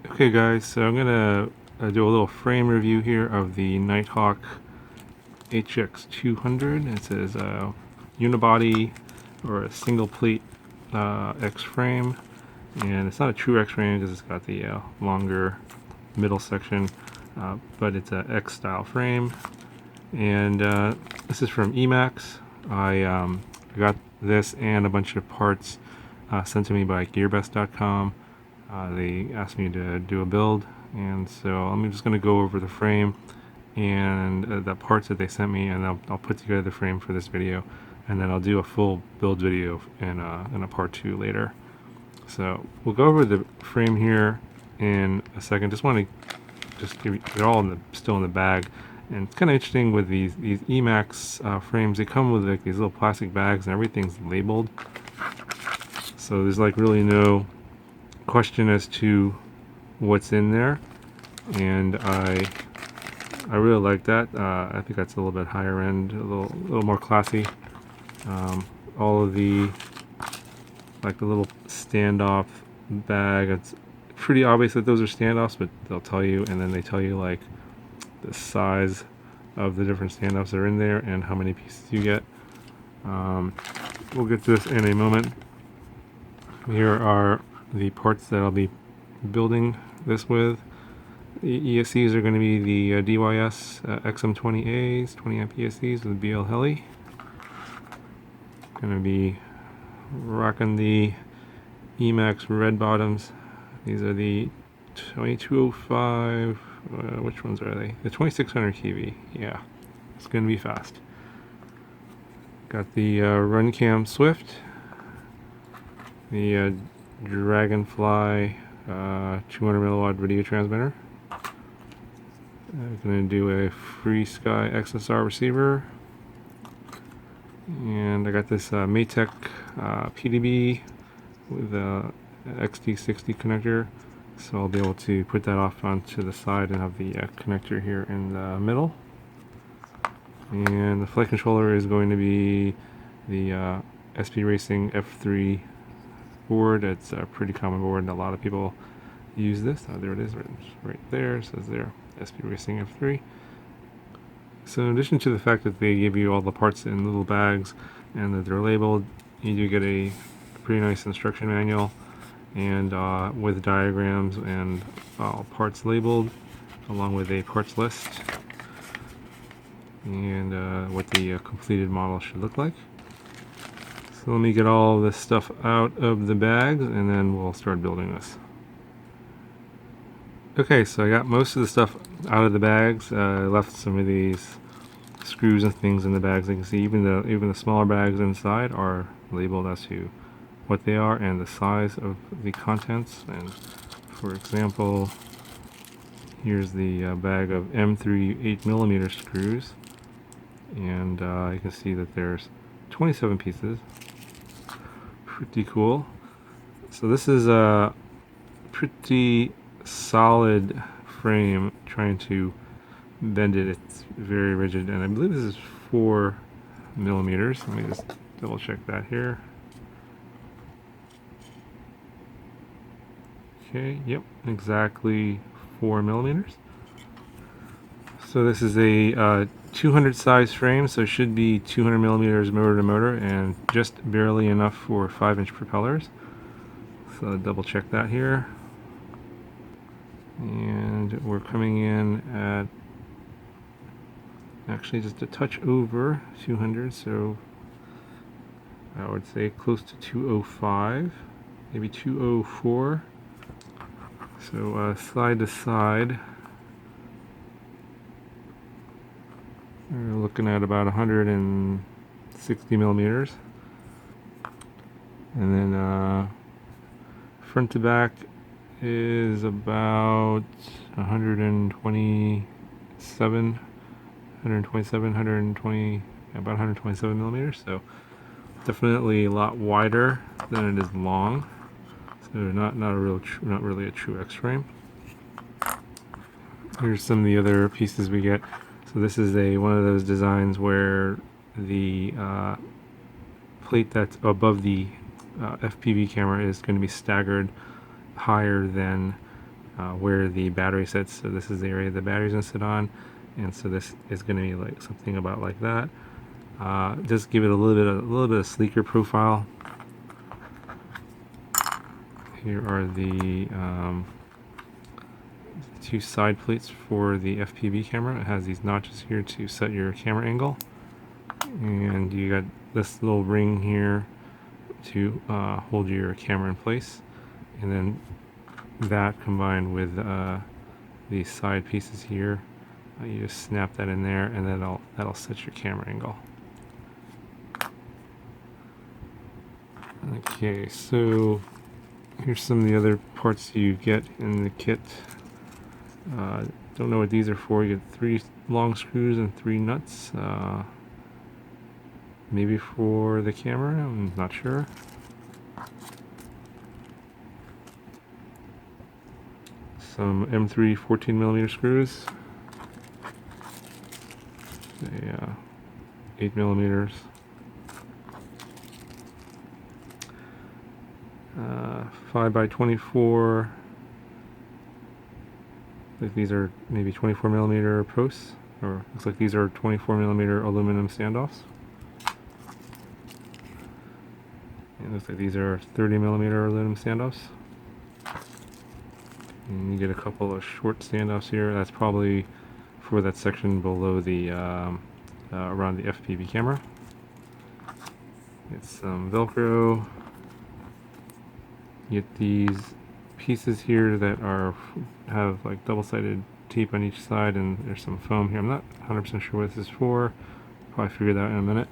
Okay guys, so I'm gonna do a little frame review here of the Nighthawk HX200. It says unibody or a single plate X frame, and it's not a true X frame because it's got the longer middle section, but it's an X style frame. And this is from EMAX. I got this and a bunch of parts sent to me by Gearbest.com. They asked me to do a build, and so I'm just going to go over the frame and the parts that they sent me, and I'll put together the frame for this video, and then I'll do a full build video in a part 2 later. So we'll go over the frame here in a second. Just want to give you, they're all still in the bag, and it's kind of interesting with these EMAX frames. They come with like these little plastic bags, and everything's labeled, so there's like really no question as to what's in there, and I really like that. I think that's a little bit higher end, a little more classy. All of the little standoff bag, it's pretty obvious that those are standoffs, but they'll tell you, and then they tell you like the size of the different standoffs that are in there and how many pieces you get. We'll get to this in a moment. Here are the parts that I'll be building this with. The ESCs are going to be the DYS XM20As, 20 amp ESCs with BL Heli. Going to be rocking the EMAX red bottoms. These are the 2205, which ones are they? The 2600 TV, yeah, it's going to be fast. Got the Runcam Swift, the Dragonfly 200 milliwatt video transmitter. I'm going to do a FreeSky XSR receiver, and I got this Maytech PDB with a XT60 connector, so I'll be able to put that off onto the side and have the connector here in the middle. And the flight controller is going to be the SP Racing F3 board. It's a pretty common board, and a lot of people use this. There it is, right there. It says there, SP Racing F3. So in addition to the fact that they give you all the parts in little bags and that they're labeled, you do get a pretty nice instruction manual, and with diagrams and parts labeled, along with a parts list and what the completed model should look like. So let me get all this stuff out of the bags, and then we'll start building this. Okay, so I got most of the stuff out of the bags. I left some of these screws and things in the bags. You can see even the smaller bags inside are labeled as to what they are and the size of the contents. And for example, here's the bag of M3 8mm screws, and you can see that there's 27 pieces. Pretty cool. So this is a pretty solid frame. Trying to bend it, it's very rigid, and I believe this is 4mm. Let me just double check that here. Okay, yep, exactly 4mm. So this is a 200 size frame, so it should be 200mm motor to motor, and just barely enough for 5-inch propellers. So double check that here. And we're coming in at actually just a touch over 200, so I would say close to 205, maybe 204. So side to side, we're looking at about 160mm, and then front to back is about 120, about 127mm. So definitely a lot wider than it is long. So not really a true X frame. Here's some of the other pieces we get. So this is one of those designs where the plate that's above the FPV camera is going to be staggered higher than where the battery sits. So this is the area the battery's gonna sit on, and so this is gonna be like something about like that. Just give it a little bit of sleeker profile. Here are the two side plates for the FPV camera. It has these notches here to set your camera angle, and you got this little ring here to hold your camera in place, and then that combined with these side pieces here, you just snap that in there, and then that'll set your camera angle. Okay, so here's some of the other parts you get in the kit. Don't know what these are for. You get 3 long screws and 3 nuts. Maybe for the camera, I'm not sure. Some M3 14mm screws. 8mm. 5x24. Like these are maybe 24mm posts, or looks like these are 24mm aluminum standoffs. It looks like these are 30mm aluminum standoffs. And you get a couple of short standoffs here. That's probably for that section below the around the FPV camera. Get some Velcro. You get these pieces here that have like double-sided tape on each side, and there's some foam here. I'm not 100% sure what this is for. Probably figure that out in a minute.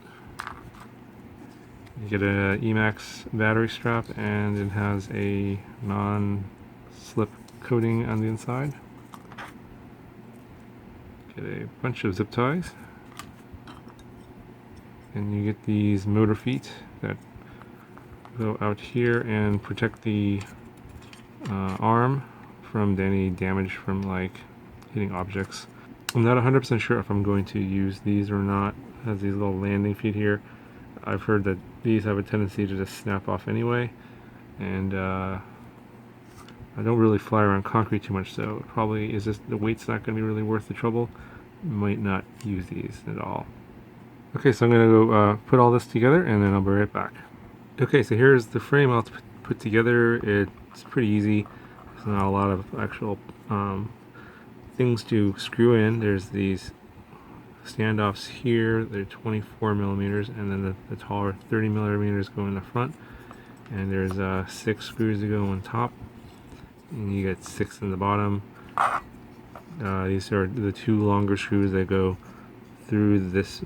You get a EMAX battery strap, and it has a non-slip coating on the inside. Get a bunch of zip ties, and you get these motor feet that go out here and protect the arm from any damage from like hitting objects. I'm not 100% sure if I'm going to use these or not. It has these little landing feet here. I've heard that these have a tendency to just snap off anyway, and I don't really fly around concrete too much, so it probably is just the weight's not going to be really worth the trouble. Might not use these at all. Okay, so I'm going to go put all this together, and then I'll be right back. Okay, so here's the frame I'll put together. It's pretty easy. There's not a lot of actual things to screw in. There's these standoffs here. They're 24mm, and then the taller 30mm go in the front. And there's 6 screws to go on top, and you get 6 in the bottom. These are the 2 longer screws that go through this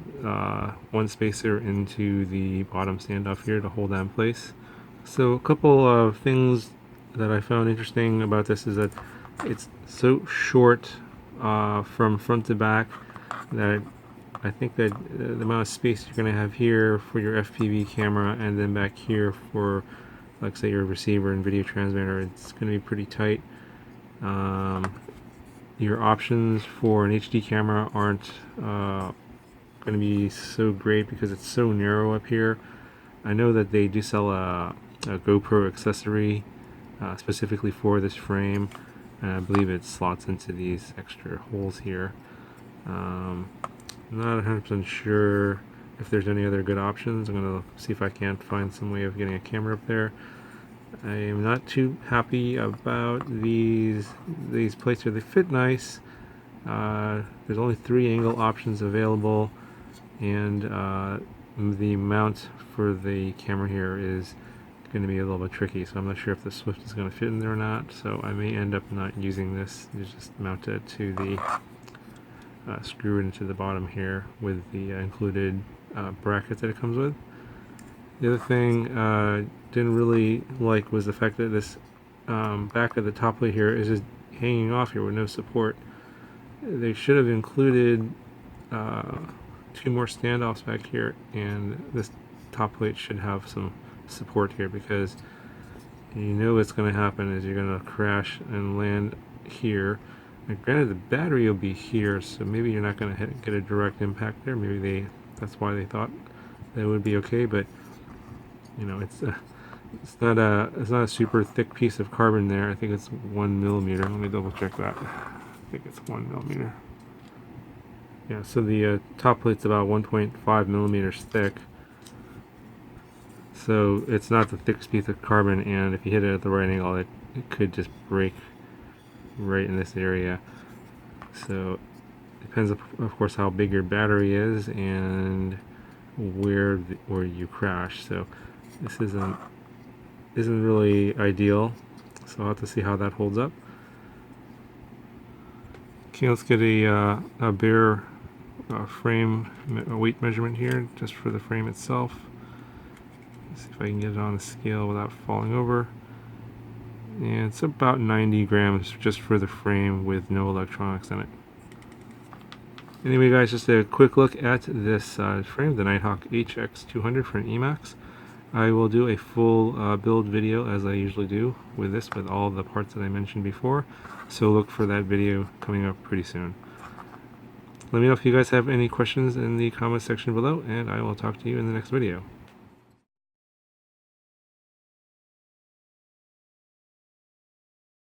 one spacer into the bottom standoff here to hold that in place. So a couple of things that I found interesting about this is that it's so short from front to back that I think that the amount of space you're going to have here for your FPV camera, and then back here for, like, say, your receiver and video transmitter, it's going to be pretty tight. Your options for an HD camera aren't going to be so great because it's so narrow up here. I know that they do sell a GoPro accessory specifically for this frame, and I believe it slots into these extra holes here. I'm not 100% sure if there's any other good options. I'm going to see if I can't find some way of getting a camera up there. I am not too happy about these plates here. They fit nice. There's only 3 angle options available, and the mount for the camera here is going to be a little bit tricky, so I'm not sure if the Swift is going to fit in there or not, so I may end up not using this. You just mount it to the screw it into the bottom here with the included bracket that it comes with. The other thing didn't really like was the fact that this back of the top plate here is just hanging off here with no support. They should have included 2 more standoffs back here, and this top plate should have some support here, because you know what's going to happen is you're going to crash and land here. And granted, the battery will be here, so maybe you're not going to get a direct impact there. Maybe that's why they thought that would be okay, but you know, it's It's not a super thick piece of carbon there. I think it's 1 millimeter. Let me double check that. I think it's 1 millimeter. Yeah, so the top plate's about 1.5 millimeters thick. So it's not the thickest piece of carbon, and if you hit it at the right angle, it could just break right in this area. So it depends, of course, how big your battery is and where you crash. So this isn't really ideal. So I'll have to see how that holds up. Okay, let's get a bare frame weight measurement here, just for the frame itself. Let's see if I can get it on a scale without falling over. And it's about 90 grams just for the frame with no electronics in it. Anyway, guys, just a quick look at this frame, the Nighthawk HX200 from EMAX. I will do a full build video, as I usually do with this, with all the parts that I mentioned before. So look for that video coming up pretty soon. Let me know if you guys have any questions in the comment section below, and I will talk to you in the next video.